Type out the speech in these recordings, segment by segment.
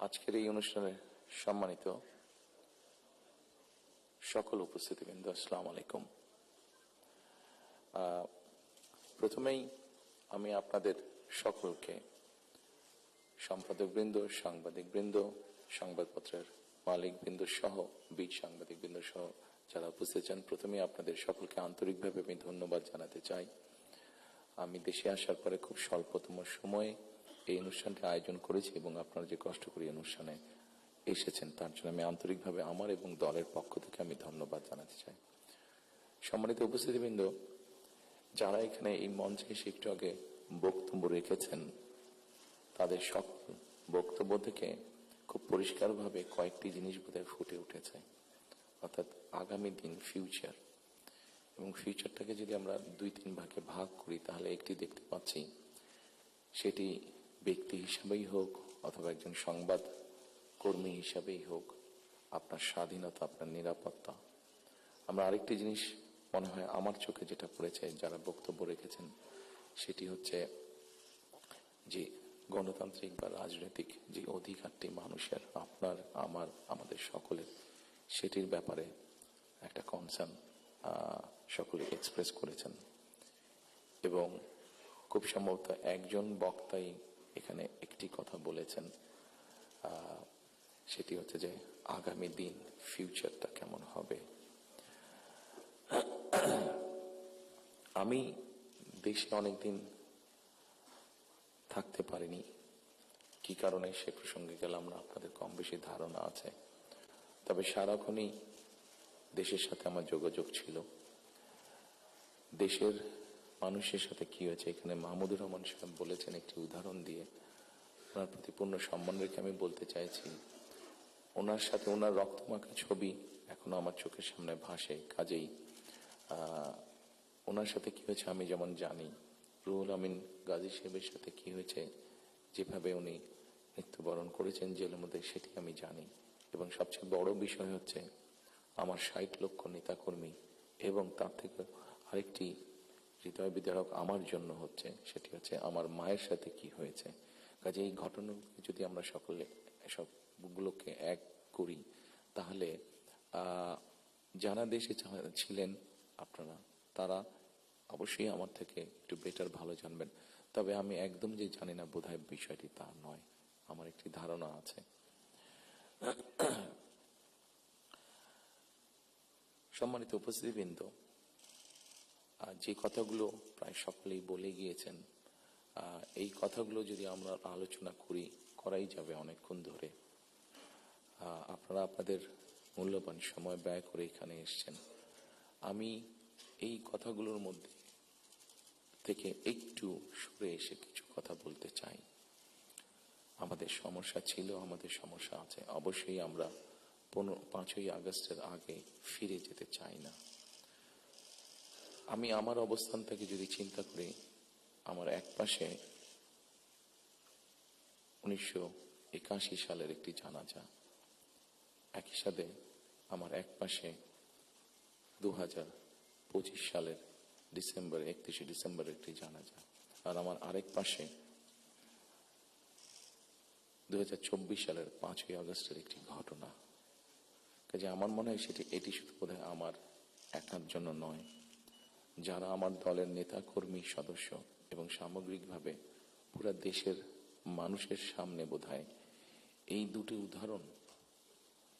আজকের এই অনুষ্ঠানে সম্মানিত সকল উপস্থিতিবৃন্দ, আসসালামু আলাইকুম। প্রথমেই আমি আপনাদের সকলকে, সম্পাদকবৃন্দ, সাংবাদিকবৃন্দ, সংবাদপত্রের মালিকবৃন্দ সহ বীর সাংবাদিকবৃন্দ সহ যারা উপস্থিত আছেন, প্রথমেই আপনাদের সকলকে আন্তরিকভাবে আমি ধন্যবাদ জানাতে চাই। আমি দেশে আসার পরে খুব স্বল্পতম সময়ে এই অনুষ্ঠানটি আয়োজন করেছি এবং আপনারা যে কষ্ট করে অনুষ্ঠানে এসেছেন তার জন্য আমি আন্তরিকভাবে আমার এবং দলের পক্ষ থেকে আমি ধন্যবাদ জানাতে চাই। সম্মানিত উপস্থিতিবৃন্দ, যারা এখানে এই মঞ্চে এসে একটু আগে বক্তব্য রেখেছেন, তাদের সকল বক্তব্য থেকে খুব পরিষ্কারভাবে কয়েকটি জিনিস বোধহয় ফুটে উঠেছে, অর্থাৎ আগামী দিন, ফিউচার। এবং ফিউচারটাকে যদি আমরা 2-3 ভাগে ভাগ করি তাহলে একটি দেখতে পাচ্ছি, সেটি ব্যক্তি হিসাবেই হোক অথবা একজন সংবাদ কর্মী হিসাবেই হোক, আপনার স্বাধীনতা, আপনার নিরাপত্তা। আমরা আরেকটি জিনিস মনে হয় আমার চোখে যেটা পড়েছে যারা বক্তব্য রেখেছেন, সেটি হচ্ছে যে গণতান্ত্রিক বা রাজনৈতিক যে অধিকারটি মানুষের, আপনার, আমার, আমাদের সকলের, সেটির ব্যাপারে একটা কনসার্ন সকলে এক্সপ্রেস করেছেন। এবং খুব সম্ভবত একজন বক্তাই এখানে একটি কথা বলেছেন, সেটি হচ্ছে যে আগামী দিন, ফিউচারটা কেমন হবে। আমি দেশে অনেকদিন থাকতে পারিনি, কি কারণে সে প্রসঙ্গে গেলাম না, আপনাদের কম বেশি ধারণা আছে। তবে সারাক্ষণই দেশের সাথে আমার যোগাযোগ ছিল। দেশের মানুষের সাথে কি হয়েছে, এখানে মাহমুদুর রহমান সাহেব বলেছেন একটি উদাহরণ দিয়ে, ওনার প্রতি পূর্ণ সম্মান রেখে আমি বলতে চাইছি, ওনার সাথে ওনার রক্তমাখা ছবি এখনো আমার চোখের সামনে ভাসে। কাজেই ওনার সাথে কি হয়েছে আমি যেমন জানি, রুহুল আমিন গাজী সাহেবের সাথে কি হয়েছে, যেভাবে উনি মৃত্যুবরণ করেছেন জেলের মধ্যে, সেটি আমি জানি। এবং সবচেয়ে বড় বিষয় হচ্ছে আমার 60 লক্ষ নেতাকর্মী, এবং তার থেকে আরেকটি হৃদয় বিদারক আমার জন্য হচ্ছে, সেটি হচ্ছে আমার মায়ের সাথে কি হয়েছে। কাজে এই ঘটনাগুলো যদি আমরা সকলে সবগুলোকে এক করি, তাহলে যারা দেশে ছিলেন আপনারা, তারা অবশ্যই আমার থেকে একটু বেটার ভালো জানবেন। তবে আমি একদম যে জানি না বোধহয় বিষয়টি তা নয়, আমার একটি ধারণা আছে। সম্মানিত উপস্থিতিবৃন্দ, যে কথাগুলো প্রায় সকলেই বলে গিয়েছেন, এই কথাগুলো যদি আমরা আলোচনা করাই যাবে অনেকক্ষণ ধরে। আপনারা আপনাদের মূল্যবান সময় ব্যয় করে এখানে এসেছেন। আমি এই কথাগুলোর মধ্যে থেকে একটু সরে এসে কিছু কথা বলতে চাই। আমাদের সমস্যা ছিল, আমাদের সমস্যা আছে। অবশ্যই আমরা 5ই আগস্টের আগে ফিরে যেতে চাই না। আমি আমার অবস্থান থেকে যদি চিন্তা করি, আমার এক পাশে 1981 সালের একটি জানাজা, একই সাথে আমার এক পাশে 2025 সালের 31 ডিসেম্বরের একটি জানাজা, আর আমার আরেক পাশে 2024 সালের 5ই আগস্টের একটি ঘটনা। কাজে আমার মনে হয় এটি শুধু বোধহয় আমার একার জন্য নয়, যারা আমার দলের নেতা কর্মী সদস্য এবং সামগ্রিকভাবে পুরো দেশের মানুষের সামনে বোধহয় এই দুটি উদাহরণ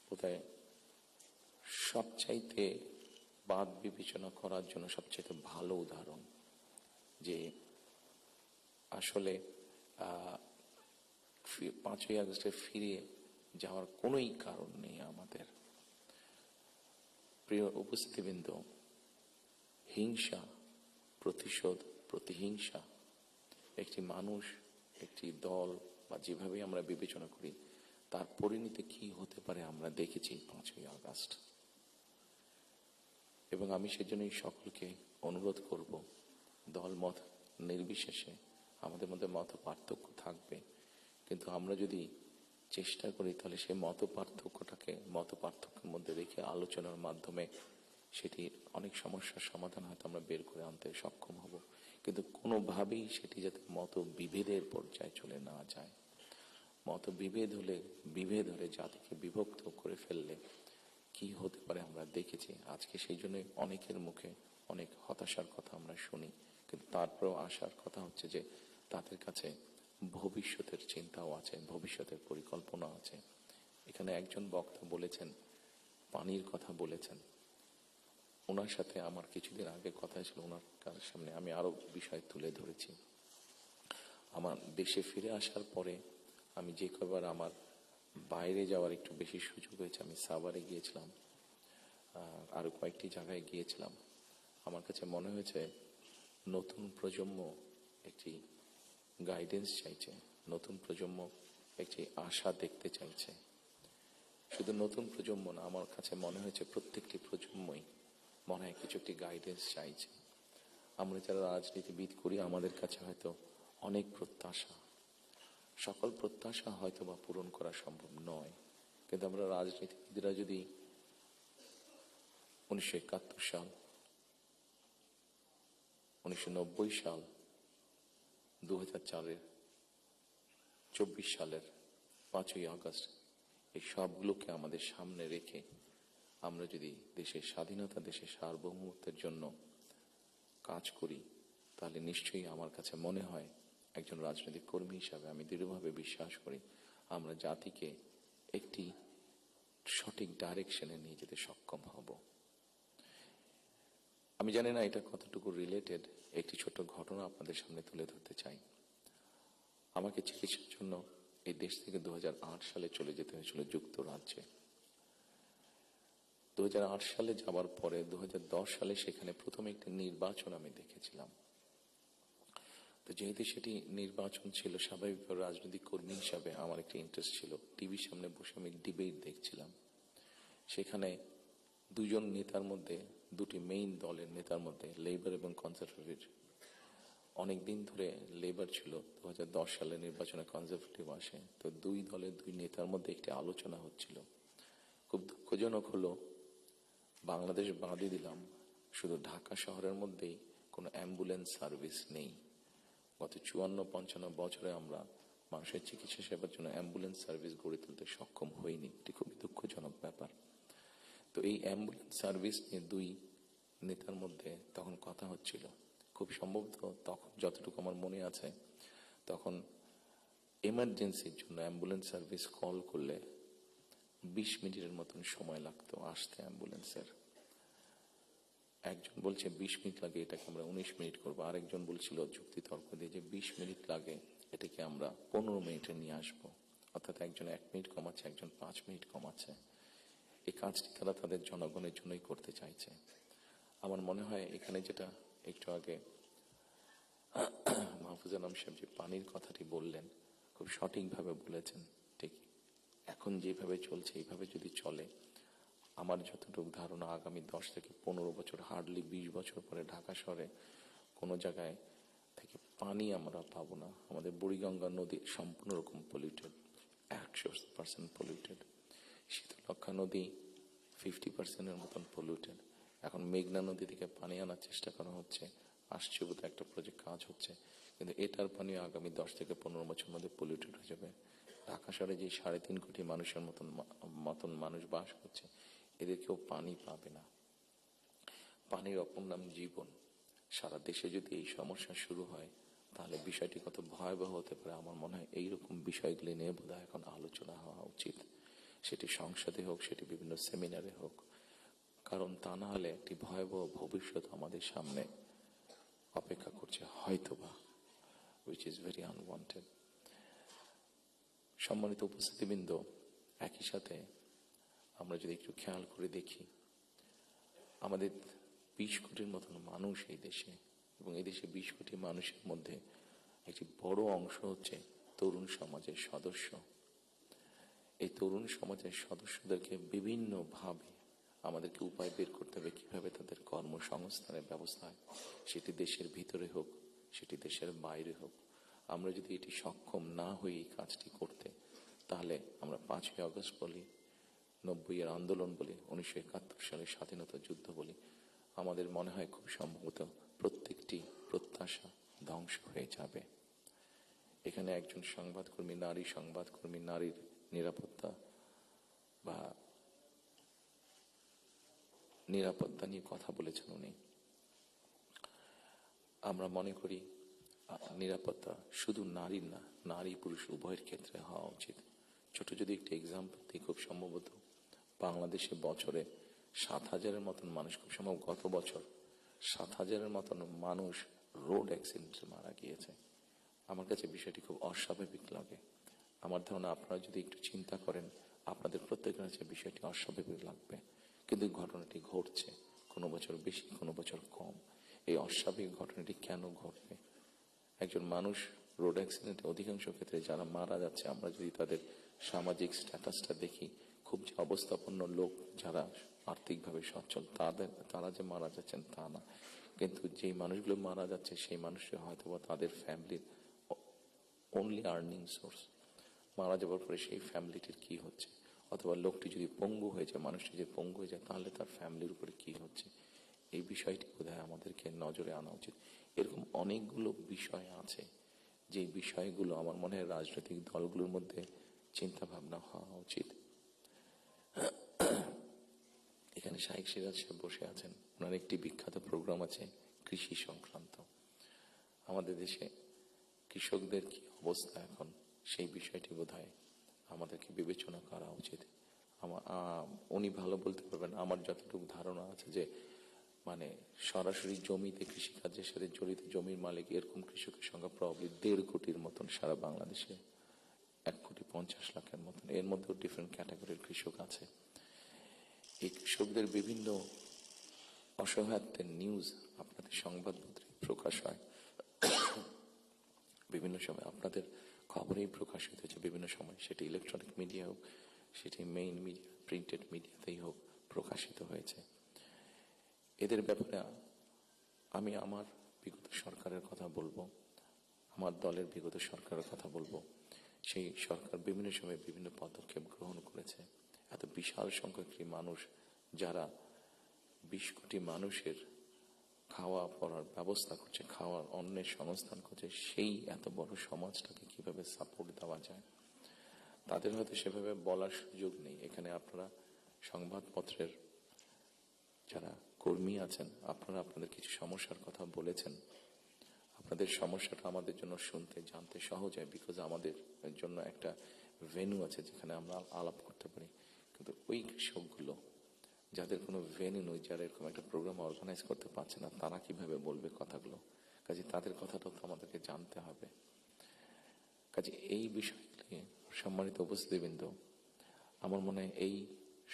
বোধহয় সবচাইতে বাদ বিবেচনা করার জন্য সবচাইতে ভালো উদাহরণ, যে আসলে 5ই আগস্টে ফিরে যাওয়ার কোনোই কারণ নেই আমাদের। প্রিয় উপস্থিতিবৃন্দ, হিংসা, প্রতিশোধ, প্রতিহিংসা একটি মানুষ, একটি দল বা যেভাবে আমরা বিবেচনা করি, তার পরিণতি কি হতে পারে আমরা দেখেছি 5ই আগস্ট। এবং আমি সেজন্যই সকলকে অনুরোধ করব, দল মত নির্বিশেষে আমাদের মধ্যে মত পার্থক্য থাকবে, কিন্তু আমরা যদি চেষ্টা করি তাহলে সেই মত পার্থক্যের মধ্যে রেখে আলোচনার মাধ্যমে সেটি অনেক সমস্যার সমাধান হয়তো আমরা বের করে আনতে সক্ষম হব। কিন্তু কোনোভাবেই সেটি যাতে মত বিভেদের পর্যায়ে চলে না যায়। বিভেদ হলে জাতিকে বিভক্ত করে ফেললে কি হতে পারে আমরা দেখেছি। আজকে সেই জন্য অনেকের মুখে অনেক হতাশার কথা আমরা শুনি, কিন্তু তারপরেও আসার কথা হচ্ছে যে তাদের কাছে ভবিষ্যতের চিন্তাও আছে, ভবিষ্যতের পরিকল্পনা আছে। এখানে একজন বক্তা বলেছেন, পানির কথা বলেছেন, ওনার সাথে আমার কিছুদিন আগে কথা ছিল, ওনার সামনে আমি আরো বিষয় তুলে ধরেছি। আমার দেশে ফিরে আসার পরে আমি যে কবার আমার বাইরে যাওয়ার একটু বেশি সুযোগ হয়েছে, আমি সাভারে গিয়েছিলাম, আরো কয়েকটি জায়গায় গিয়েছিলাম। আমার কাছে মনে হয়েছে নতুন প্রজন্ম একটি গাইডেন্স চাইছে, নতুন প্রজন্ম একটি আশা দেখতে চাইছে। শুধু নতুন প্রজন্ম না, আমার কাছে মনে হয়েছে প্রত্যেকটি প্রজন্মই মনে হয় কিছু একটি গাইডেন্স চাইছে। আমরা যারা রাজনীতিবিদ করি আমাদের কাছে হয়তো অনেক প্রত্যাশা, সকল প্রত্যাশা হয়তো বা পূরণ করা সম্ভব নয়, কিন্তু আমরা রাজনীতিবিদরা যদি 1971 সাল, 1990 সাল, 2004-এর 24 সালের 5ই আগস্ট এই সবগুলোকে আমাদের সামনে রেখে আমরা যদি দেশের স্বাধীনতা, দেশের সার্বভৌমত্বের জন্য কাজ করি, তাহলে নিশ্চয়ই আমার কাছে মনে হয় একজন রাজনৈতিক কর্মী হিসাবে আমি দৃঢ়ভাবে বিশ্বাস করি আমরা জাতিকে একটি সঠিক ডাইরেকশনে নিয়ে যেতে সক্ষম হব। আমি জানি না এটা কতটুকু রিলেটেড, একটি ছোট ঘটনা আপনাদের সামনে তুলে ধরতে চাই। আমাকে চিকিৎসার জন্য এই দেশ থেকে 2008 সালে চলে যেতে হয়েছিল যুক্তরাজ্যে। 2008 সালে যাবার পরে 2010 সালে সেখানে প্রথম একটি নির্বাচন আমি দেখেছিলাম। তো যেহেতু সেটি নির্বাচন ছিল, স্বাভাবিকভাবে রাজনৈতিক কর্মী হিসাবে আমার একটি ইন্টারেস্ট ছিল। টিভির সামনে বসে আমি ডিবেট দেখছিলাম। সেখানে দুজন নেতার মধ্যে, দুটি মেইন দলের নেতার মধ্যে, লেবার এবং কনজারভেটিভ, অনেকদিন ধরে লেবার ছিল, 2010 সালে নির্বাচনে কনজারভেটিভ আসে। তো দুই দলের দুই নেতার মধ্যে একটি আলোচনা হচ্ছিল। খুব দুঃখজনক হলো, বাংলাদেশ বাদই দিলাম, শুধু ঢাকা শহরের মধ্যেই কোনো অ্যাম্বুলেন্স সার্ভিস নেই। গত 54-55 বছরে আমরা মানুষের চিকিৎসা সেবার জন্য অ্যাম্বুলেন্স সার্ভিস গড়ে তুলতে সক্ষম হইনি। এটি খুবই দুঃখজনক ব্যাপার। তো এই অ্যাম্বুলেন্স সার্ভিস নিয়ে দুই নেতার মধ্যে তখন কথা হচ্ছিল। খুব সম্ভবত তখন যতটুকু আমার মনে আছে, তখন এমার্জেন্সির জন্য অ্যাম্বুলেন্স সার্ভিস কল করলে 20 মিনিটের মতন সময় লাগতো আসতে অ্যাম্বুলেন্সের। একজন বলছে 20 মিনিট লাগে, এটাকে আমরা 19 মিনিট করবো। আরেকজন বলছিল যুক্তি তর্ক দিয়ে যে 20 মিনিট লাগে, এটাকে আমরা 15 মিনিটে নিয়ে আসবো। অর্থাৎ একজন 1 মিনিট কমাচ্ছে, একজন 5 মিনিট কমাচ্ছে। এই কাজটি তারা তাদের জনগণের জন্যই করতে চাইছে। আমার মনে হয় এখানে যেটা একটু আগে মাহফুজ আলম সাহেব যে পানির কথাটি বললেন, খুব সঠিকভাবে বলেছেন। ঠিক এখন যেভাবে চলছে এইভাবে যদি চলে, আমার যতটুকু ধারণা আগামী 10 থেকে 15 বছর, হার্ডলি 20 বছর পরে ঢাকা শহরে কোনো জায়গায় থেকে পানি আমরা পাবো না। আমাদের বুড়িগঙ্গা নদী সম্পূর্ণ রকম পলিউটেড, 100% পলিউটেড। শীতলক্ষা নদী 50%-এর মতন পলিউটেড। এখন মেঘনা নদী থেকে পানি আনার চেষ্টা করা হচ্ছে, আসছে বোধহয় একটা প্রজেক্ট কাজ হচ্ছে, কিন্তু এটার পানি আগামী 10 থেকে 15 বছরের মধ্যে পলিউটেড হয়ে যাবে। ঢাকা শহরে যে 3.5 কোটি মানুষের মতন মানুষ বাস করছে, এদের কেউ পানি পাবে না। পানির অপর নাম জীবন। সারা দেশে যদি এই সমস্যা শুরু হয়, তাহলে বিষয়টি কত ভয়াবহ হতে পারে। আমার মনে হয় এইরকম বিষয়গুলি নিয়ে বোধহয় এখন আলোচনা হওয়া উচিত, সেটি সংসদে হোক, সেটি বিভিন্ন সেমিনারে হোক। কারণ তা না হলে একটি ভয়াবহ ভবিষ্যৎ আমাদের সামনে অপেক্ষা করছে হয়তোবা, which is very unwanted. সম্মানিত উপস্থিতিবৃন্দ, একই সাথে আমরা যদি একটু খেয়াল করে দেখি, আমাদের 20 কোটির মতন মানুষ এই দেশে, এবং এই দেশে 20 কোটি মানুষের মধ্যে একটি বড় অংশ হচ্ছে তরুণ সমাজের সদস্য। এই তরুণ সমাজের সদস্যদেরকে বিভিন্নভাবে আমাদেরকে উপায় বের করতে হবে কিভাবে তাদের কর্মসংস্থানের ব্যবস্থা হয়, সেটি দেশের ভিতরে হোক, সেটি দেশের বাইরে হোক। আমরা যদি এটি সক্ষম না হই এই কাজটি করতে, তাহলে আমরা 5ই আগস্ট বলি, 90-এর আন্দোলন বলি, 1971 সালের স্বাধীনতা যুদ্ধ বলি, আমাদের মনে হয় খুব সম্ভবত প্রত্যেকটি প্রত্যাশা ধ্বংস হয়ে যাবে। এখানে একজন সংবাদকর্মী, নারী সংবাদকর্মী, নারীর নিরাপত্তা বা নিরাপত্তা নিয়ে কথা বলেছেন উনি। আমরা মনে করি নিরাপত্তা শুধু নারীর না, নারী পুরুষ উভয়ের ক্ষেত্রে হওয়া উচিত। ছোট যদি একটি এক্সাম্পল দিই, খুব সম্ভবত বাংলাদেশে বছরে 7,000-এর মতন মানুষ, খুব সম্ভব গত বছর 7,000-এর মতন মানুষ রোড অ্যাক্সিডেন্টে মারা গিয়েছে। আমার কাছে বিষয়টি খুব অস্বাভাবিক লাগে। আমার ধারণা আপনারা যদি একটু চিন্তা করেন, আপনাদের প্রত্যেকের কাছে বিষয়টি অস্বাভাবিক লাগবে, কিন্তু ঘটনাটি ঘটছে, কোনো বছর বেশি, কোনো বছর কম। এই অস্বাভাবিক ঘটনাটি কেন ঘটবে? একজন মানুষ রোড অ্যাক্সিডেন্টে অধিকাংশ ক্ষেত্রে যারা মারা যাচ্ছে, আমরা যদি তাদের সামাজিক স্ট্যাটাসটা দেখি, খুব যে অবস্থাপন্ন লোক, যারা আর্থিকভাবে সচ্ছল, তারা যে মারা যাচ্ছেন তা না, কিন্তু যেই মানুষগুলো মারা যাচ্ছে সেই মানুষরা হয়তো তাদের ফ্যামিলির অনলি আর্নিং সোর্স। মারা যাওয়ার পরে সেই ফ্যামিলিটির কি হচ্ছে, অথবা লোকটি যদি পঙ্গু হয়ে যায়, মানুষটি যদি পঙ্গু হয়ে যায়, তাহলে তার ফ্যামিলির উপরে কি হচ্ছে, এই বিষয়টি বোধহয় আমাদেরকে নজরে আনা উচিত। এরকম অনেকগুলো বিষয় আছে, যে বিষয়গুলো আমার মনে হয় রাজনৈতিক দলগুলোর মধ্যে চিন্তা ভাবনা হওয়া উচিত। এখানে শাইখ সিরাজ সাহেব বসে আছেন, ওনার একটি বিখ্যাত প্রোগ্রাম আছে কৃষি সংক্রান্ত। আমাদের দেশে কৃষকদের কি অবস্থা এখন, সেই বিষয়টি বোধহয় আমাদেরকে বিবেচনা করা উচিত। উনি ভালো বলতে পারবেন। আমার যতটুকু ধারণা আছে যে মানে সরাসরি জমিতে কৃষিকাজের সাথে জড়িত জমির মালিক এরকম কৃষকের সংখ্যা প্রবাবলি 1.5 কোটির মতন সারা বাংলাদেশে, 1,50,00,000-এর মতন। এর মধ্যেও ডিফারেন্ট ক্যাটাগরির কৃষক আছে। এই কৃষকদের বিভিন্ন অসহায়ত্বের নিউজ আপনাদের সংবাদপত্রে প্রকাশ হয়, বিভিন্ন সময় আপনাদের খবরেই প্রকাশিত হয়েছে, বিভিন্ন সময় সেটি ইলেকট্রনিক মিডিয়া হোক, সেটি মেইন মিডিয়া প্রিন্টেড মিডিয়াতেই হোক, প্রকাশিত হয়েছে। এদের ব্যাপারে আমি আমার বিগত সরকারের কথা বলবো, আমার দলের বিগত সরকারের কথা বলবো। সেই সরকার বিভিন্ন সময় বিভিন্ন পদক্ষেপ গ্রহণ করেছে। এত বিশাল সংখ্যক মানুষ, যারা 20 কোটি মানুষের খাওয়া পড়ার ব্যবস্থা করছে, খাওয়ার অন্নের সংস্থান করছে, সেই এত বড় সমাজটাকে কিভাবে সাপোর্ট দেওয়া যায়, তাদের হয়তো সেভাবে বলার সুযোগ নেই। এখানে আপনারা সংবাদপত্রের যারা কর্মী আছেন, আপনারা আপনাদের কিছু সমস্যার কথা বলেছেন। আপনাদের সমস্যাটা আমাদের জন্য শুনতে জানতে সহজ হয়, বিকজ আমাদের জন্য একটা ভেন্যু আছে যেখানে আমরা আলাপ করতে পারি। কিন্তু ওই কৃষকগুলো যাদের কোনো ভেন্যু নেই, যারা এরকম একটা প্রোগ্রাম অর্গানাইজ করতে পারছে না, তারা কিভাবে বলবে কথাগুলো? কাজে তাদের কথাটাও তো আমাদেরকে জানতে হবে। কাজে এই বিষয়গুলি, সম্মানিত উপস্থিতিবৃন্দ, আমার মনে হয় এই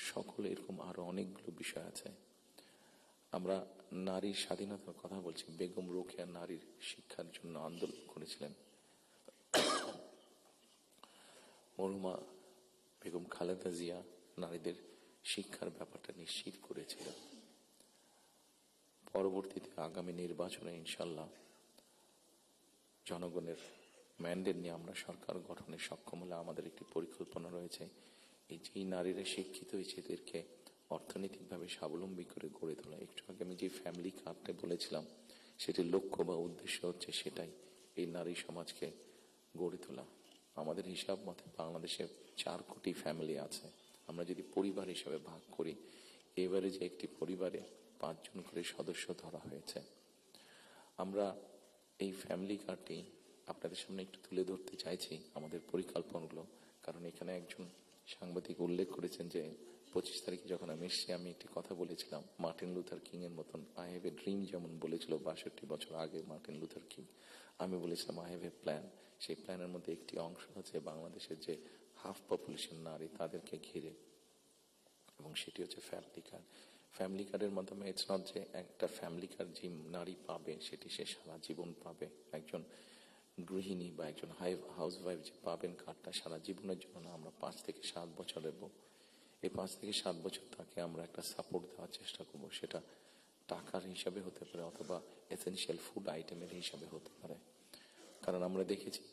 সকল এরকম আরো অনেকগুলো বিষয় আছে। আমরা নারীর স্বাধীনতার কথা বলছি। বেগম রোকেয়া নারীর শিক্ষার জন্য আন্দোলন করেছিলেন। মরহুমা বেগম খালেদা জিয়া নারীদের শিক্ষার ব্যাপারটা নিশ্চিত করেছিলেন। পরবর্তীতে আগামী নির্বাচনে ইনশাল্লাহ জনগণের ম্যান্ডেট নিয়ে আমরা সরকার গঠনে সক্ষম হলে আমাদের একটি পরিকল্পনা রয়েছে, এই যেই নারীরা শিক্ষিত হয়েছে এদেরকে অর্থনৈতিকভাবে স্বাবলম্বী করে গড়ে তোলা। একটু আগে আমি যে ফ্যামিলি কার্ডটা বলেছিলাম, সেটির লক্ষ্য বা উদ্দেশ্য হচ্ছে সেটাই, এই নারী সমাজকে গড়ে তোলা। আমাদের হিসাব মতে বাংলাদেশে 4 কোটি ফ্যামিলি আছে। আমরা যদি পরিবার হিসাবে ভাগ করি, এবারে যে একটি পরিবারে 5 জন করে সদস্য ধরা হয়েছে। আমরা এই ফ্যামিলি কার্ডটি আপনাদের সামনে একটু তুলে ধরতে চাইছি, আমাদের পরিকল্পনাগুলো। কারণ এখানে একজন সাংবাদিক উল্লেখ করেছেন যে 25 তারিখে যখন আমি এসেছি, আমি একটি কথা বলেছিলাম মার্টিন লুথার কিং এর মতন, আই হ্যাভ এ ড্রিম, যেমন বলেছিল 62 বছর আগে মার্টিন লুথার কিং। আমি বলেছিলাম আই হ্যাভ এ প্ল্যান। সেই প্ল্যানের মধ্যে একটি অংশ হচ্ছে বাংলাদেশের যে হাফ পপুলেশন নারী, তাদেরকে ঘিরে, এবং সেটি হচ্ছে ফ্যামিলি কার্ড। ফ্যামিলি কার্ডের মাধ্যমে ইটস নট যে একটা ফ্যামিলি কার্ড যে নারী পাবে সেটি সে সারা জীবন পাবে। একজন গৃহিণী বা একজন হাউস ওয়াইফ যে পাবেন কার্ডটা সারা জীবনের জন্য না, আমরা 5 থেকে 7 বছর দেব। এই 5 থেকে 7 বছর তাকে আমরা একটা সাপোর্ট দেওয়ার চেষ্টা করব। সেটা টাকার হিসাবে হতে পারে, অথবা এসেনশিয়াল ফুড আইটেমের হিসাবে হতে পারে। কারণ আমরা দেখেছি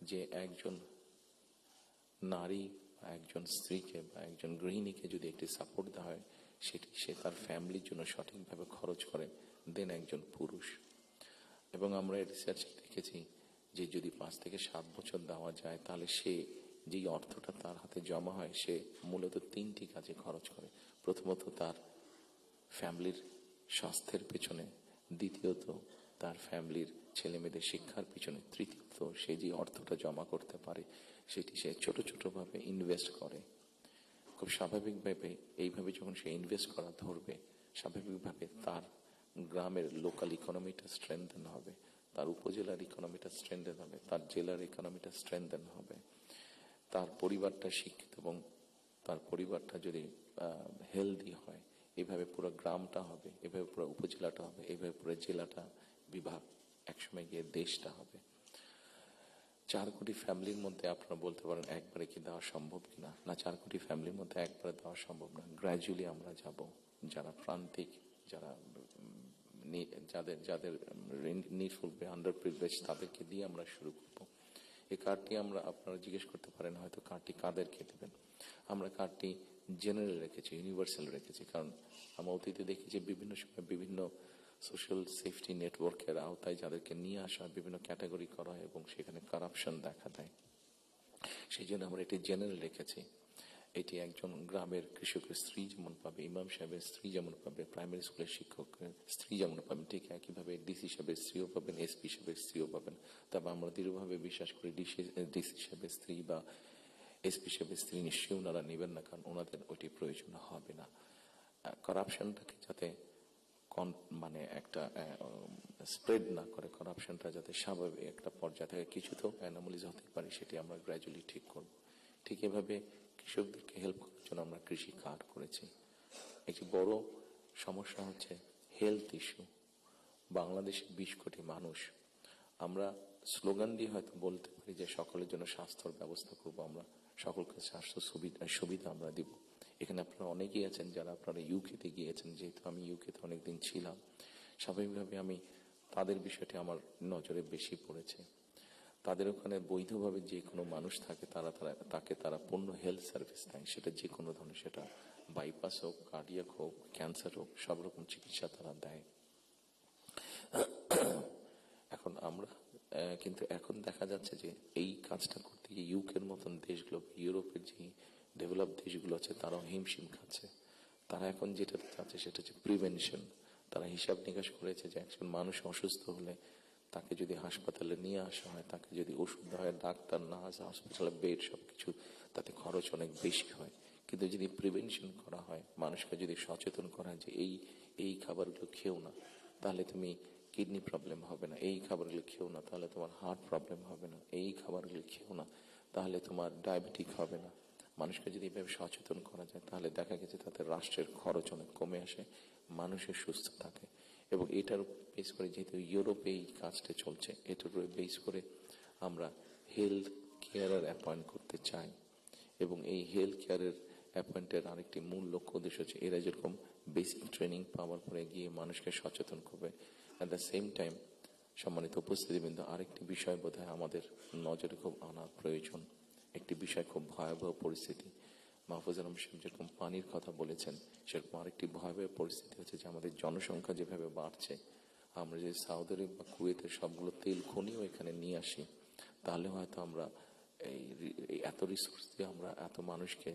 যে একজন নারী বা একজন স্ত্রীকে বা একজন গৃহিণীকে যদি একটি সাপোর্ট দেওয়া হয়, সেটি সে তার ফ্যামিলির জন্য সঠিকভাবে খরচ করে দেন একজন পুরুষ। এবং আমরা রিসার্চে দেখেছি যে যদি 5 থেকে 7 বছর দেওয়া যায় তাহলে সে যেই অর্থটা তার হাতে জমা হয় সে মূলত 3টি কাজে খরচ করে। প্রথমত তার ফ্যামিলির স্বাস্থ্যের পেছনে, দ্বিতীয়ত তার ফ্যামিলির ছেলে মেয়েদের শিক্ষার পিছনে, তৃতীয়ত সে যে অর্থটা জমা করতে পারে সেটি সে ছোট ছোট ভাবে ইনভেস্ট করে। খুব স্বাভাবিকভাবে এইভাবে যখন সে ইনভেস্ট করা ধরবে, স্বাভাবিকভাবে তার গ্রামের লোকাল ইকোনমিটা স্ট্রেংথেন হবে, তার উপজেলার ইকোনমিটা স্ট্রেংথেন হবে, তার জেলার ইকোনমিটা স্ট্রেংথেন হবে, তার পরিবারটা শিক্ষিত এবং তার পরিবারটা যদি হেলদি হয়, এইভাবে পুরো গ্রামটা হবে, এভাবে পুরো উপজেলাটা হবে, এইভাবে পুরো জেলাটা, বিভাগ, একসময় গিয়ে দেশটা হবে। 4 কোটি ফ্যামিলির মধ্যে আপনারা বলতে পারেন একবারে কি দেওয়া সম্ভব কিনা? না, 4 কোটি ফ্যামিলির মধ্যে একবারে দেওয়া সম্ভব না। গ্র্যাজুয়ালি আমরা যাব, যারা প্রান্তিক, যারা যাদের যাদের নিডফুল, আন্ডার প্রিভিলেজ, তাদেরকে দিয়ে আমরা শুরু করব। এই কার্ডটি আমরা, আপনারা জিজ্ঞেস করতে পারেন হয়তো কার্ডটি কাদেরকে দেবেন। আমরা কার্ডটি জেনারেল রেখেছি, ইউনিভার্সাল রেখেছি, কারণ আমরা অতীতে দেখি যে বিভিন্ন সময় বিভিন্ন সোশ্যাল সেফটি নেটওয়ার্কের আওতায় যাদেরকে নিয়ে আসা বিভিন্ন ক্যাটাগরি করা হয় এবং সেখানে কারাপশন দেখা দেয়। সেই জন্য আমরা এটি জেনারেল রেখেছি। এটি একজন গ্রামের কৃষকের স্ত্রী যেমন পাবে, ইমাম সাহেবের স্ত্রী যেমন পাবে, প্রাইমারি স্কুলের শিক্ষকের স্ত্রী যেমন পাবেন, ঠিক একইভাবে ডিসি সাহেবের স্ত্রীও পাবেন, এসপি সাহেবের স্ত্রীও পাবেন। তবে আমরা দৃঢ়ভাবে বিশ্বাস করি ডিসি সাহেবের স্ত্রী বা এসপি সাহেবের স্ত্রী নিশ্চয়ই ওনারা নেবেন না, কারণ ওনাদের ওইটি প্রয়োজন হবে না। কারাপশনটাকে যাতে মানে একটা স্প্রেড না করে, কারাপশনটা যাতে স্বাভাবিক একটা পর্যায়ে থেকে, কিছু তো অ্যানোমালিজ হতে পারে, সেটি আমরা গ্র্যাজুয়ালি ঠিক করব। ঠিক এভাবে কৃষকদেরকে হেল্প করার জন্য আমরা কৃষি কার্ড করেছি। একটি বড় সমস্যা হচ্ছে হেলথ ইস্যু। বাংলাদেশে 20 কোটি মানুষ। আমরা স্লোগান দিয়ে হয়তো বলতে পারি যে সকলের জন্য স্বাস্থ্যের ব্যবস্থা করব, আমরা সকলকে স্বাস্থ্য সুবিধা আমরা দিব। এখানে আপনারা অনেকেই আছেন যারা আপনারা ইউকেতে গিয়েছেন, যেহেতু আমি ইউকেতে অনেকদিন ছিলাম, স্বাভাবিকভাবে আমি তাদের বিষয়টি আমার নজরে বেশি পড়েছে। তাদের ওখানে বৈধভাবে যে কোনো মানুষ থাকে তাকে তারা পূর্ণ হেলথ সার্ভিস দেয়, সেটা যে কোনো ধরনের, সেটা বাইপাস হোক, কার্ডিয়াক হোক, ক্যান্সার হোক, সব রকম চিকিৎসা তারা দেয়। এখন আমরা কিন্তু এখন দেখা যাচ্ছে যে এই কাজটা করতে গিয়ে ইউকের মতন দেশগুলো, ইউরোপের যে ডেভেলপ দেশগুলো আছে, তারাও হিমশিম খাচ্ছে। তারা এখন যেটা চাচ্ছে সেটা হচ্ছে প্রিভেনশন। তারা হিসাব নিকাশ করেছে যে একজন মানুষ অসুস্থ হলে তাকে যদি হাসপাতালে নিয়ে আসা হয়, তাকে যদি ওষুধ দেওয়া হয়, ডাক্তার, নার্স, হসপিটালে বেড, সবকিছু, তাতে খরচ অনেক বেশি হয়। কিন্তু যদি প্রিভেনশন করা হয়, মানুষকে যদি সচেতন করা হয় যে এই খাবারগুলো খেও না, তাহলে তুমি কিডনি প্রবলেম হবে না, এই খাবারগুলো খেও না তাহলে তোমার হার্ট প্রবলেম হবে না, এই খাবারগুলো খেও না তাহলে তোমার ডায়াবেটিক হবে না। মানুষকে যদি এভাবে সচেতন করা যায় তাহলে দেখা গেছে তাতে রাষ্ট্রের খরচ অনেক কমে আসে, মানুষের সুস্থ থাকে। এবং এটার উপর বেস করে, যেহেতু ইউরোপে এই কাজটা চলছে, এটার উপরে বেস করে আমরা হেলথ কেয়ারার অ্যাপয়েন্ট করতে চাই। এবং এই হেলথ কেয়ারের অ্যাপয়েন্টের আরেকটি মূল লক্ষ্য উদ্দেশ্য হচ্ছে এরা যেরকম বেসিক ট্রেনিং পাওয়ার পরে গিয়ে মানুষকে সচেতন করবে, অ্যাট দ্য সেম টাইম সম্মানিত উপস্থিতিবৃন্দ, আরেকটি বিষয় বোধহয় আমাদের নজরে খুব আনা প্রয়োজন। একটি বিষয়, খুব ভয়াবহ পরিস্থিতি। মাহফুজ আলম সাহেব যেরকম পানির কথা বলেছেন, সেরকম আরেকটি ভয়াবহ পরিস্থিতি হচ্ছে যে আমাদের জনসংখ্যা যেভাবে বাড়ছে, আমরা যদি সৌদি আরব বা কুয়েতের সবগুলো তেল খনিও এখানে নিয়ে আসি, তাহলে হয়তো আমরা এই এত রিসোর্স দিয়ে আমরা এত মানুষকে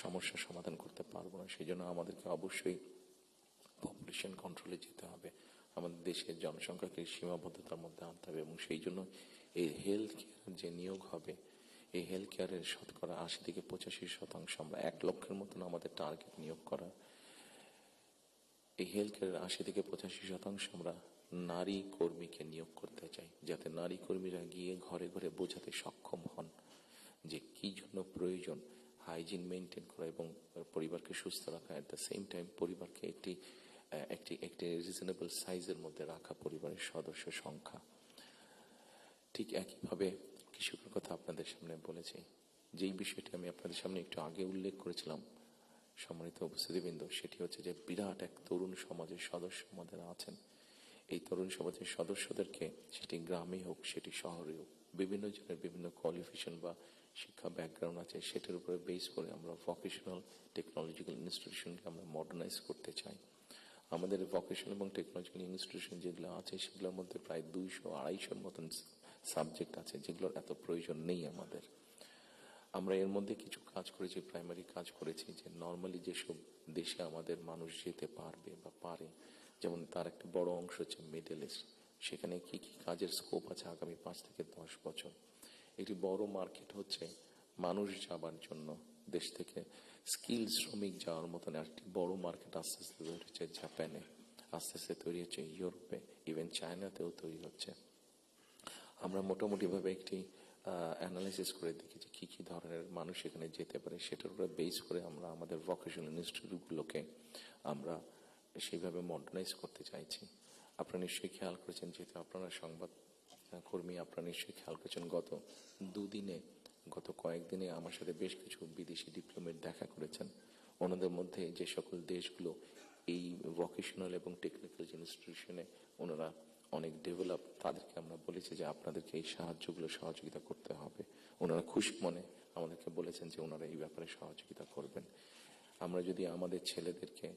সমস্যার সমাধান করতে পারবো না। সেই জন্য আমাদেরকে অবশ্যই পপুলেশন কন্ট্রোলে যেতে হবে, আমাদের দেশের জনসংখ্যাকে সীমাবদ্ধতার মধ্যে আনতে হবে। এবং সেই জন্য এই হেলথ কেয়ার যে নিয়োগ হবে, এই হেলথ কেয়ারের শতকরা 80 থেকে 85% আমরা 1 লক্ষের মতন আমাদের টার্গেট নিয়োগ করা। এই হেলথ কেয়ারের 80 থেকে 85% আমরা নারী কর্মীকে নিয়োগ করতে চাই, যাতে নারী কর্মীরা গিয়ে ঘরে ঘরে বোঝাতে সক্ষম হন যে কি জন্য প্রয়োজন হাইজিন মেনটেন করা এবং পরিবারকে সুস্থ রাখা, এট দ্য সেম টাইম পরিবারকে একটি রিজনেবল সাইজের মধ্যে রাখা, পরিবারের সদস্য সংখ্যা। ঠিক একইভাবে কৃষকের কথা আপনাদের সামনে বলেছি, যেই বিষয়টি আমি আপনাদের সামনে একটু আগে উল্লেখ করেছিলাম সম্মানিত উপস্থিতিবৃন্দ, সেটি হচ্ছে যে বিরাট এক তরুণ সমাজের সদস্য আমাদের আছেন। এই তরুণ সমাজের সদস্যদেরকে, সেটি গ্রামে হোক সেটি শহরে হোক, বিভিন্ন জনের বিভিন্ন কোয়ালিফিকেশন বা শিক্ষা ব্যাকগ্রাউন্ড আছে, সেটার উপরে বেস করে আমরা ভোকেশনাল টেকনোলজিক্যাল ইনস্টিটিউশনকে আমরা মডার্নাইজ করতে চাই। আমাদের ভোকেশনাল এবং টেকনোলজিক্যাল ইনস্টিটিউশন যেগুলো আছে সেগুলোর মধ্যে প্রায় 200-250 মতন সাবজেক্ট আছে যেগুলোর এত প্রয়োজন নেই আমাদের। আমরা এর মধ্যে কিছু কাজ করেছি, প্রাইমারি কাজ করেছি, যে নর্মালি যেসব দেশে আমাদের মানুষ যেতে পারবে বা পারে, যেমন তার একটা বড় অংশ হচ্ছে মিডল ইস্ট, সেখানে কি কি কাজের স্কোপ আছে আগামী 5 থেকে 10 বছর। একটি বড় মার্কেট হচ্ছে মানুষ যাবার জন্য, দেশ থেকে স্কিল শ্রমিক যাওয়ার মতন একটি বড় মার্কেট আস্তে আস্তে তৈরি হচ্ছে জাপানে, আস্তে আস্তে তৈরি হচ্ছে ইউরোপে, ইভেন চায়নাতেও তৈরি হচ্ছে। আমরা মোটামুটিভাবে একটি অ্যানালাইসিস করে দেখেছি কি কি ধরনের মানুষ এখানে যেতে পারে, সেটার উপরে বেস করে আমরা আমাদের ভোকেশনাল ইনস্টিটিউটগুলোকে আমরা সেইভাবে মডার্নাইজ করতে চাইছি। আপনারা নিশ্চয়ই খেয়াল করেছেন, যেহেতু আপনারা সংবাদ কর্মী, আপনারা নিশ্চয়ই খেয়াল করেছেন গত কয়েকদিনে আমার সাথে বেশ কিছু বিদেশি ডিপ্লোমেট দেখা করেছেন। ওনাদের মধ্যে যে সকল দেশগুলো এই ভোকেশনাল এবং টেকনিক্যাল ইনস্টিটিউশনে ওনারা অনেক ডেভেলপ, তাদেরকে আমরা বলেছি যে আপনাদেরকে এই সাহায্যগুলো সহযোগিতা করতে হবে। ওনারা খুশি মনে আমাদেরকে বলেছেন যে ওনারা এই ব্যাপারে সহযোগিতা করবেন। আমরা যদি আমাদের ছেলেদেরকে,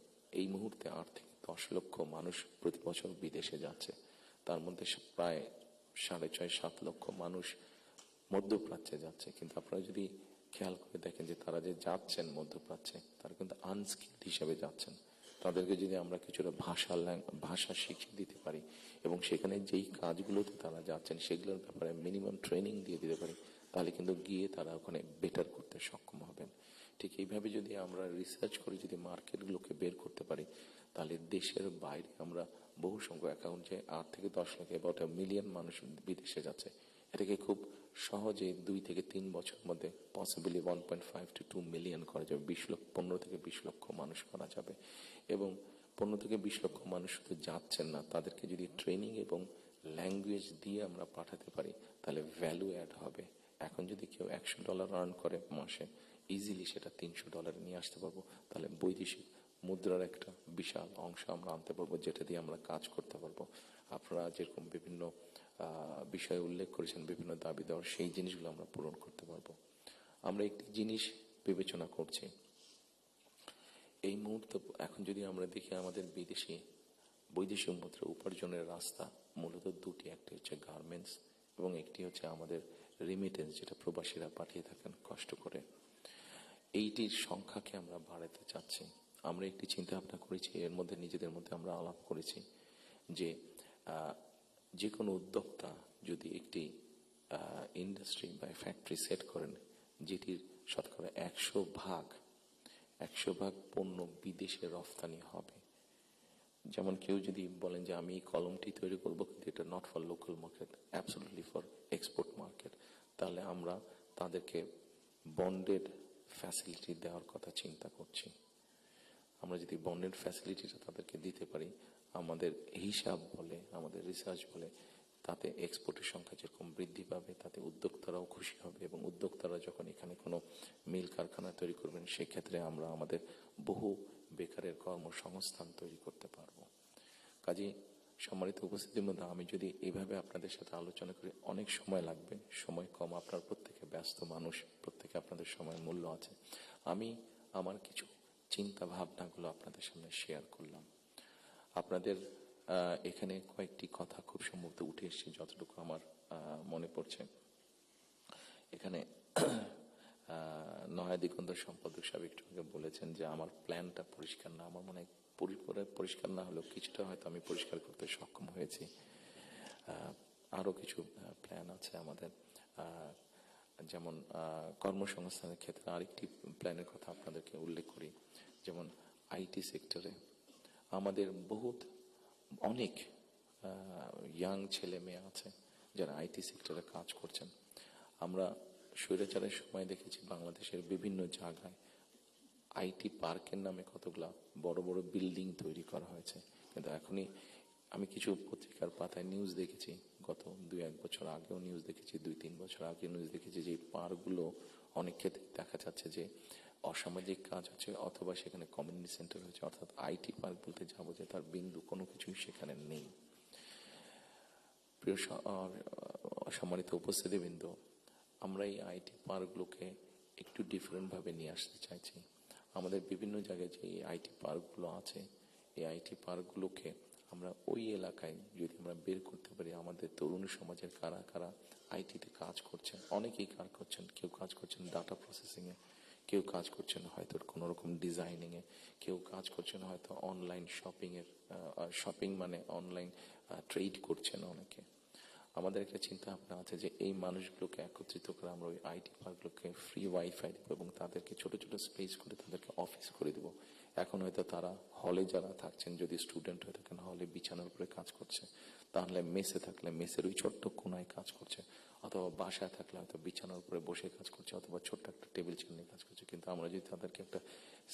এই মুহূর্তে 8 থেকে 10 লক্ষ মানুষ প্রতি বছর বিদেশে যাচ্ছে, তার মধ্যে প্রায় 6.5-7 লক্ষ মানুষ মধ্যপ্রাচ্যে যাচ্ছে, কিন্তু আপনারা যদি খেয়াল করে দেখেন যে তারা যে যাচ্ছেন মধ্যপ্রাচ্যে, তারা কিন্তু আনস্কিল্ড হিসেবে যাচ্ছেন। তাদেরকে যদি আমরা কিছুটা ভাষা শিখিয়ে দিতে পারি এবং সেখানে যেই কাজগুলোতে তারা যাচ্ছেন সেগুলোর ব্যাপারে মিনিমাম ট্রেনিং দিয়ে দিতে পারি, তাহলে কিন্তু গিয়ে তারা ওখানে বেটার করতে সক্ষম হবেন। ঠিক এইভাবে যদি আমরা রিসার্চ করে যদি মার্কেটগুলোকে বের করতে পারি, তাহলে দেশের বাইরে আমরা বহু সংখ্যক অ্যাকাউন্ট, যে 8 থেকে 10 লাখ, অ্যাবাউট 1 মিলিয়ন মানুষ বিদেশে যাচ্ছে, এটাকে খুব সহজে 2 থেকে 3 বছরের মধ্যে পসিবলি 1.5 to 2 মিলিয়ন করা যাবে। 15 থেকে 20 লক্ষ মানুষ করা যাবে। এবং 15 থেকে 20 লক্ষ মানুষ শুধু যাচ্ছেন না, তাদেরকে যদি ট্রেনিং এবং ল্যাঙ্গুয়েজ দিয়ে আমরা পাঠাতে পারি, তাহলে ভ্যালু অ্যাড হবে। এখন যদি কেউ $100 আর্ন করে মাসে, ইজিলি সেটা $300 নিয়ে আসতে পারবো, তাহলে বৈদেশিক মুদ্রার একটা বিশাল অংশ আমরা আনতে পারবো, যেটা দিয়ে আমরা কাজ করতে পারবো। আপনারা যেরকম বিভিন্ন বিষয়ে উল্লেখ করেছেন, বিভিন্ন দাবি দেওয়ার, সেই জিনিসগুলো আমরা পূরণ করতে পারবো। আমরা একটি জিনিস বিবেচনা করছি এই মুহূর্তে, এখন যদি আমরা দেখি আমাদের বৈদেশিক মুদ্রা উপার্জনের রাস্তা মূলত দুটি, একটি হচ্ছে গার্মেন্টস এবং একটি হচ্ছে আমাদের রিমিটেন্স, যেটা প্রবাসীরা পাঠিয়ে থাকেন কষ্ট করে। এইটির সংখ্যাকে আমরা বাড়াতে চাচ্ছি। আমরা একটি চিন্তা ভাবনা করেছি, এর মধ্যে নিজেদের মধ্যে আমরা আলাপ করেছি যে কোনো উদ্যোক্তা যদি একটি ইন্ডাস্ট্রি বা ফ্যাক্টরি সেট করেন, যেটির শতকরা 100 ভাগ পণ্য বিদেশে রফতানি হবে। যেমন কেউ যদি বলেন যে আমি এই কলমটি তৈরি করবো, কিন্তু এটা not for local market, absolutely for export market, তাহলে আমরা তাদেরকে বন্ডেড ফ্যাসিলিটি দেওয়ার কথা চিন্তা করছি। আমরা যদি বন্ডেড ফ্যাসিলিটিটা তাদেরকে দিতে পারি, আমাদের হিসাব বলে, আমাদের রিসার্চ বলে, তাতে এক্সপোর্টের সংখ্যা যেরকম বৃদ্ধি পাবে, তাতে উদ্যোক্তারাও খুশি হবে এবং উদ্যোক্তারা যখন এখানে কোনো মিল কারখানা তৈরি করবেন, সেক্ষেত্রে আমরা আমাদের বহু বেকারের কর্মসংস্থান তৈরি করতে পারবো। কাজেই সম্মানিত উপস্থিতির মধ্যে আমি যদি এইভাবে আপনাদের সাথে আলোচনা করি, অনেক সময় লাগবে, সময় কম, আপনার প্রত্যেকে ব্যস্ত মানুষ, প্রত্যেকে আপনাদের সময়ের মূল্য আছে। আমি আমার কিছু চিন্তা ভাবনাগুলো আপনাদের সামনে শেয়ার করলাম। আপনাদের এখানে কয়েকটি কথা খুব সম্ভবত উঠে এসেছে, যতটুকু আমার মনে পড়ছে। এখানে নয়া দিগন্ত সম্পাদক সাহেব একটু আগে বলেছেন যে আমার প্ল্যানটা পরিষ্কার না। আমার মনে হয় পরিষ্কার না হলেও কিছুটা হয়তো আমি পরিষ্কার করতে সক্ষম হয়েছি। আরো কিছু প্ল্যান আছে আমাদের, যেমন কর্মসংস্থানের ক্ষেত্রে আরেকটি প্ল্যানের কথা আপনাদেরকে উল্লেখ করি। যেমন আইটি সেক্টরে আমাদের অনেক ইয়াং ছেলে মেয়ে আছে যারা আইটি সেক্টরে কাজ করছেন। আমরা স্বৈরাচারের সময় দেখেছি বাংলাদেশের বিভিন্ন জায়গায় আইটি পার্কের নামে কতগুলা বড় বড় বিল্ডিং তৈরি করা হয়েছে, কিন্তু এখনই আমি কিছু পত্রিকার পাতায় নিউজ দেখেছি, গত 2-1 বছর আগেও নিউজ দেখেছি, 2-3 বছর আগে নিউজ দেখেছি, যে পার্কগুলো অনেক ক্ষেত্রে দেখা যাচ্ছে যে অসামাজিক কাজ হচ্ছে, অথবা সেখানে কমিউনিটি সেন্টার হচ্ছে, অর্থাৎ আইটি পার্ক বলতে যাবো যে তার বিন্দু কোনো কিছুই সেখানে নেই। প্রিয় সম্মানিত উপস্থিতিবৃন্দ, আমরা এই আইটি পার্কগুলোকে একটু ডিফারেন্ট ভাবে নিয়ে আসতে চাইছি। আমাদের বিভিন্ন জায়গায় যে আইটি পার্কগুলো আছে, এই আইটি পার্কগুলোকে আমরা ওই এলাকায় যদি আমরা বের করতে পারি আমাদের তরুণ সমাজের কারা কারা আইটিতে কাজ করছেন, অনেকেই কাজ করছেন, কেউ কাজ করছেন ডাটা প্রসেসিংয়ে, কেউ কাজ করছেন হয়তো কোনো রকম ডিজাইনিংয়ে, কেউ কাজ করছেন হয়তো অনলাইন শপিংয়ের, শপিং মানে অনলাইন ট্রেড করছেন অনেকে। আমাদের একটা চিন্তা ভাবনা আছে যে এই মানুষগুলোকে একত্রিত করে আমরা ওই আইটি পার্কগুলোকে ফ্রি ওয়াইফাই দেবো এবং তাদেরকে ছোট ছোট স্পেস করে তাদেরকে অফিস করে দেবো। এখন হয়তো তারা হলে যারা থাকছেন, যদি স্টুডেন্ট হয়ে থাকেন হলে বিছানার উপরে কাজ করছে, তাহলে মেসে থাকলে মেসের ওই ছোট্ট কোনায় কাজ করছে, অথবা বাসায় থাকলে হয়তো বিছানার উপরে বসে কাজ করছে, অথবা ছোট্ট একটা টেবিল চেয়ার নিয়ে কাজ করছে। কিন্তু আমরা যদি তাদেরকে একটা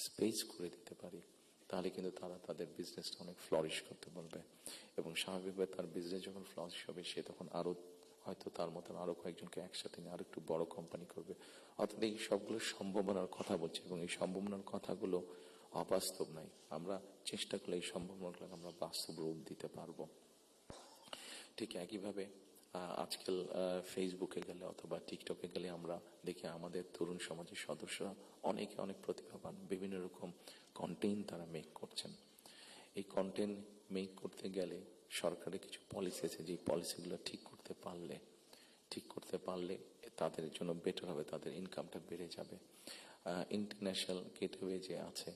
স্পেস করে দিতে পারি তাহলে কিন্তু তারা তাদের বিজনেসটা অনেক ফ্লরিশ করতে বলবে এবং স্বাভাবিকভাবে তার বিজনেস যখন ফ্লরিশ হবে সে তখন আরো হয়তো তার মতন আরো কয়েকজনকে একসাথে নিয়ে আরো একটু বড় কোম্পানি করবে। অর্থাৎ এই সবগুলো সম্ভাবনার কথা বলছে এবং এই সম্ভাবনার কথাগুলো অবাস্তব নয়। আমরা চেষ্টা করলে এই সম্ভাবনাগুলো আমরা বাস্তব রূপ দিতে পারবো। ঠিক একইভাবে আজকাল ফেসবুকে গেলে অথবা টিকটকে গেলে আমরা দেখি আমাদের তরুণ সমাজের সদস্যরা অনেকে অনেক প্রতিভাবান, বিভিন্ন রকম কন্টেন্ট তারা মেক করছেন। এই কন্টেন্ট মেক করতে গেলে সরকারের কিছু পলিসি আছে, যে পলিসিগুলো ঠিক করতে পারলে তাদের জন্য বেটার হবে, তাদের ইনকামটা বেড়ে যাবে। ইন্টারন্যাশনাল গেটওয়ে যে আছে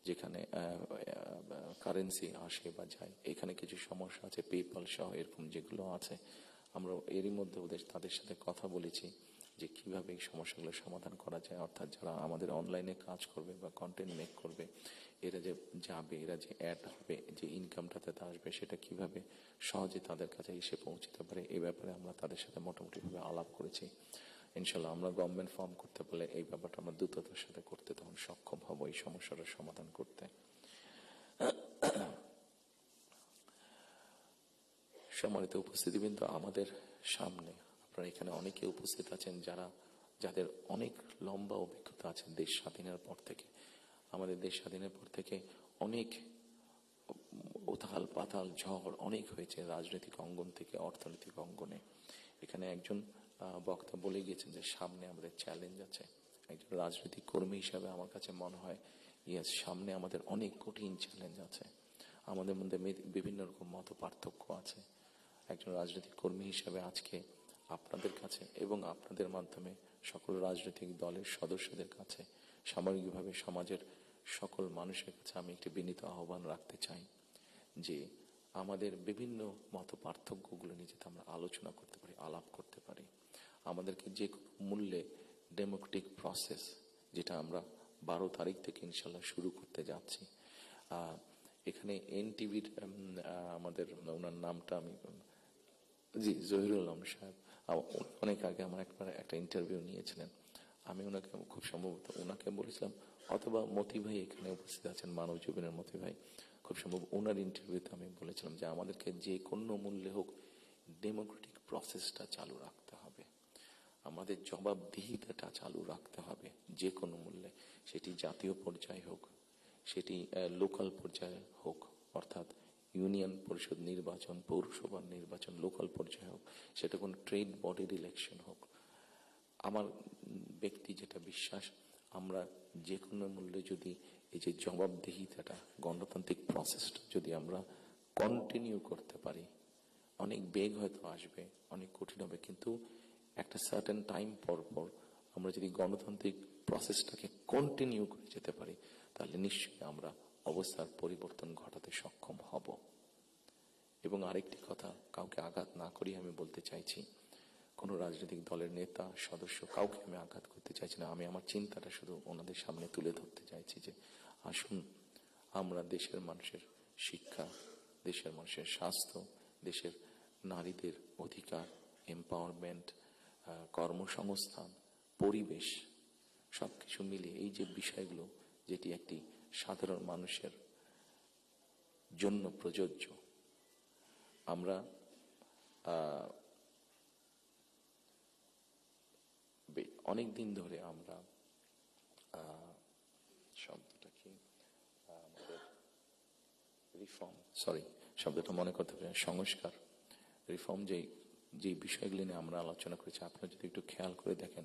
যেখানে কারেন্সি আসে বা যায়, এখানে কিছু সমস্যা আছে, পেপাল সহ এরকম যেগুলো আছে, আমরা এরই মধ্যে তাদের সাথে কথা বলেছি যে কিভাবে এই সমস্যাগুলো সমাধান করা যায়। অর্থাৎ যারা আমাদের অনলাইনে কাজ করবে বা কন্টেন্ট মেক করবে, এরা যে যাবে, এরা যে অ্যাড হবে, যে ইনকামটাতে আসবে, সেটা কিভাবে সহজে তাদের কাছে এসে পৌঁছতে পারে, এই ব্যাপারে আমরা তাদের সাথে মোটামুটিভাবে আলাপ করেছি। ইনশাল্লাহ আমরা গভর্নমেন্ট ফর্ম করতে পারলে এই ব্যাপারটা আমরা দ্রুততার সাথে করতে তখন সক্ষম হব এই সমস্যাটার সমাধান করতে। সম্মানিত উপস্থিতিবৃন্দ, আমাদের সামনে আপনারা এখানে অনেকে উপস্থিত আছেন যাদের অনেক লম্বা অভিজ্ঞতা আছে দেশ স্বাধীনের পর থেকে। আমাদের দেশ স্বাধীনের পর থেকে অনেক উথাল পাতাল ঝড় অনেক হয়েছে রাজনৈতিক অঙ্গন থেকে অর্থনৈতিক অঙ্গনে। এখানে একজন বক্তা বলে গিয়েছেন যে সামনে আমাদের চ্যালেঞ্জ আছে। একজন রাজনৈতিক কর্মী হিসাবে আমার কাছে মনে হয় সামনে আমাদের অনেক কঠিন চ্যালেঞ্জ আছে, আমাদের মধ্যে বিভিন্ন রকম মত পার্থক্য আছে। একজন রাজনৈতিক কর্মী হিসাবে আজকে আপনাদের কাছে এবং আপনাদের মাধ্যমে সকল রাজনৈতিক দলের সদস্যদের কাছে, সামগ্রিকভাবে সমাজের সকল মানুষের কাছে আমি একটি বিনীত আহ্বান রাখতে চাই যে আমাদের বিভিন্ন মত পার্থক্যগুলো নিয়ে যাতে আমরা আলোচনা করতে পারি, আলাপ করতে পারি। আমাদেরকে যে কোনো মূল্যে ডেমোক্রেটিক প্রসেস, যেটা আমরা 12 তারিখ থেকে ইনশাল্লাহ শুরু করতে যাচ্ছি। এখানে এনটিভির আমাদের ওনার নামটা আমি জি জহিরুল আলম সাহেব অনেক আগে আমার একটা ইন্টারভিউ নিয়েছিলেন। আমি ওনাকে খুব সম্ভবত ওনাকে বলেছিলাম, অথবা মতি ভাই এখানে উপস্থিত আছেন, মানব জীবনের মতি ভাই, খুব সম্ভব ওনার ইন্টারভিউতে আমি বলেছিলাম যে আমাদেরকে যে কোনো মূল্যে হোক ডেমোক্রেটিক প্রসেসটা চালু রাখতে হবে, আমাদের জবাবদিহিতাটা চালু রাখতে হবে যে কোনো মূল্যে। সেটি জাতীয় পর্যায়ে হোক, সেটি লোকাল পর্যায়ে হোক, অর্থাৎ ইউনিয়ন পরিষদ নির্বাচন, পৌরসভার নির্বাচন, লোকাল পর্যায়ে হোক, সেটা কোনো ট্রেড বডির ইলেকশন হোক। আমার ব্যক্তি যেটা বিশ্বাস, আমরা যে কোনো মূল্যে যদি এই যে জবাবদিহিতাটা, গণতান্ত্রিক প্রসেসটা যদি আমরা কন্টিনিউ করতে পারি, অনেক বেগ হয়তো আসবে, অনেক কঠিন হবে, কিন্তু একটা সার্টেন টাইম পর পর আমরা যদি গণতান্ত্রিক প্রসেসটাকে কন্টিনিউ করে যেতে পারি, তাহলে নিশ্চয়ই আমরা অবস্থার পরিবর্তন ঘটাতে সক্ষম হব। এবং আরেকটি কথা, কাউকে আঘাত না করি আমি বলতে চাইছি, কোনো রাজনৈতিক দলের নেতা সদস্য কাউকে আমি আঘাত করতে চাইছি না। আমি আমার চিন্তাটা শুধু ওনাদের সামনে তুলে ধরতে চাইছি যে আসুন আমরা দেশের মানুষের শিক্ষা, দেশের মানুষের স্বাস্থ্য, দেশের নারীদের অধিকার, এম্পাওয়ারমেন্ট, কর্মসংস্থান, পরিবেশ, সবকিছু মিলিয়ে এই যে বিষয়গুলো, যেটি একটি সাধারণ মানুষের জন্য প্রযোজ্য, আমরা অনেক দিন ধরে আমরা শব্দটা কি আমাদের রিফর্ম, শব্দটা মনে করতে পারি, সংস্কার, রিফর্ম, যে বিষয়গুলি নিয়ে আমরা আলোচনা করেছি, আপনারা যদি একটু খেয়াল করে দেখেন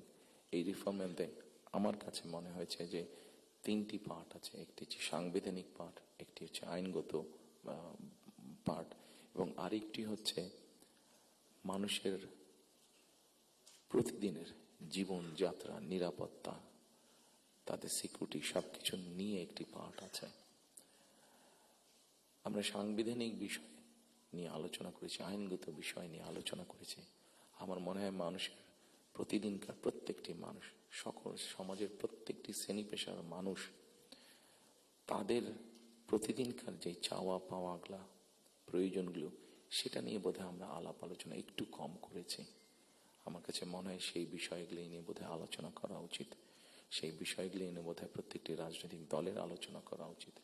এই রিফর্মের আমার কাছে মনে হয়েছে যে 3টি পার্ট আছে। একটি হচ্ছে সাংবিধানিক পার্ট, একটি হচ্ছে আইনগত পার্ট, এবং আরেকটি হচ্ছে মানুষের প্রতিদিনের জীবনযাত্রা, নিরাপত্তা, তাদের সিকিউরিটি সবকিছু নিয়ে একটি পার্ট আছে। আমরা সাংবিধানিক বিষয় নিয়ে আলোচনা করেছি, আইনগত বিষয় নিয়ে আলোচনা করেছি। আমার মনে হয় মানুষের প্রতিদিনকার প্রত্যেকটি মানুষ, সকল সমাজের প্রত্যেকটি শ্রেণী পেশার মানুষ, তাদের প্রতিদিনকার যে চাওয়া পাওয়াগুলা, প্রয়োজনগুলো, সেটা নিয়ে বোধহয় আমরা আলাপ আলোচনা একটু কম করেছি। আমার কাছে মনে হয় সেই বিষয়গুলি নিয়ে বোধহয় আলোচনা করা উচিত। সেই বিষয়গুলি নিয়ে বোধহয় প্রত্যেকটি রাজনৈতিক দলের আলোচনা করা উচিত।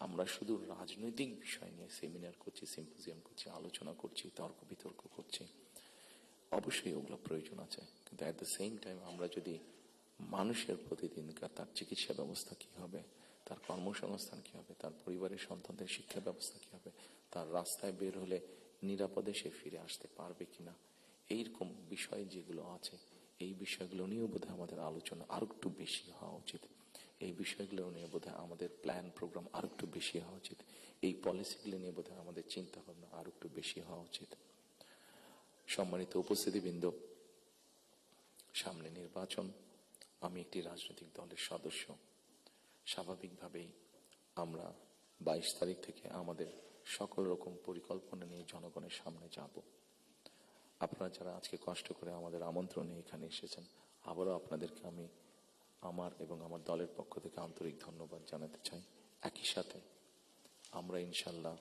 আমরা শুধু রাজনৈতিক বিষয় নিয়ে সেমিনার করছি, সিম্পোজিয়াম করছি, আলোচনা করছি, তর্ক বিতর্ক করছি। অবশ্যই ওগুলো প্রয়োজন আছে, কিন্তু অ্যাট দ্য সেম টাইম আমরা যদি মানুষের প্রতিদিনকার তার চিকিৎসা ব্যবস্থা কি হবে, তার কর্মসংস্থান কি হবে, তার পরিবারের সন্তানদের শিক্ষা ব্যবস্থা কি হবে, তার রাস্তায় বের হলে নিরাপদে সে ফিরে আসতে পারবে কিনা, এইরকম বিষয় যেগুলো আছে, এই বিষয়গুলো নিয়েও বোধহয় আমাদের আলোচনা আরো একটু বেশি হওয়া উচিত। এই বিষয়গুলো নিয়ে বোধহয় আমাদের প্ল্যান প্রোগ্রাম আরো একটু বেশি হওয়া উচিত। এই পলিসিগুলো নিয়ে বোধহয় আমাদের চিন্তা ভাবনা আরো একটু বেশি হওয়া উচিত। সম্মানিত উপস্থিতিবৃন্দ, সামনে নির্বাচন। আমি একটি রাজনৈতিক দলের সদস্য। স্বাভাবিকভাবেই আমরা 22 তারিখ থেকে আমাদের সকল রকম পরিকল্পনা নিয়ে জনগণের সামনে যাব। আপনারা যারা আজকে কষ্ট করে আমাদের আমন্ত্রণে এখানে এসেছেন, আবারও আপনাদেরকে আমি আমার এবং আমার দলের পক্ষ থেকে আন্তরিক ধন্যবাদ জানাতে চাই। একই সাথে আমরা ইনশাল্লাহ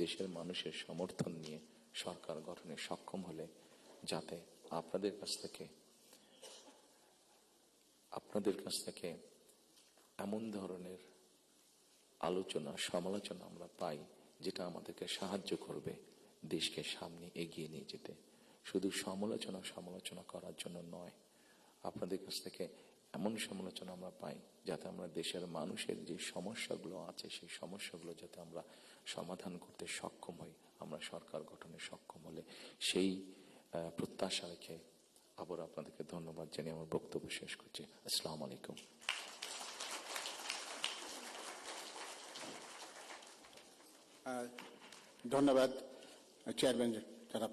দেশের মানুষের সমর্থন নিয়ে সরকার গঠনে সক্ষম হলে যাতে আপনাদের কাছ থেকে এমন ধরনের আলোচনা, সমালোচনা আমরা পাই যেটা আমাদেরকে সাহায্য করবে দেশকে সামনে এগিয়ে নিয়ে যেতে। শুধু সমালোচনা করার জন্য নয়, আপনাদের কাছ থেকে এমন সমালোচনা আমরা পাই যাতে আমরা দেশের মানুষের যে সমস্যাগুলো আছে, সেই সমস্যাগুলো যাতে আমরা সমাধান করতে সক্ষম হই, আমরা সরকার গঠনে সক্ষম হলে, সেই প্রত্যাশা রেখে আবার আপনাদেরকে ধন্যবাদ জানিয়ে আমার বক্তব্য শেষ করছি। আসসালামু আলাইকুম। ধন্যবাদ চেয়ারম্যান জনাব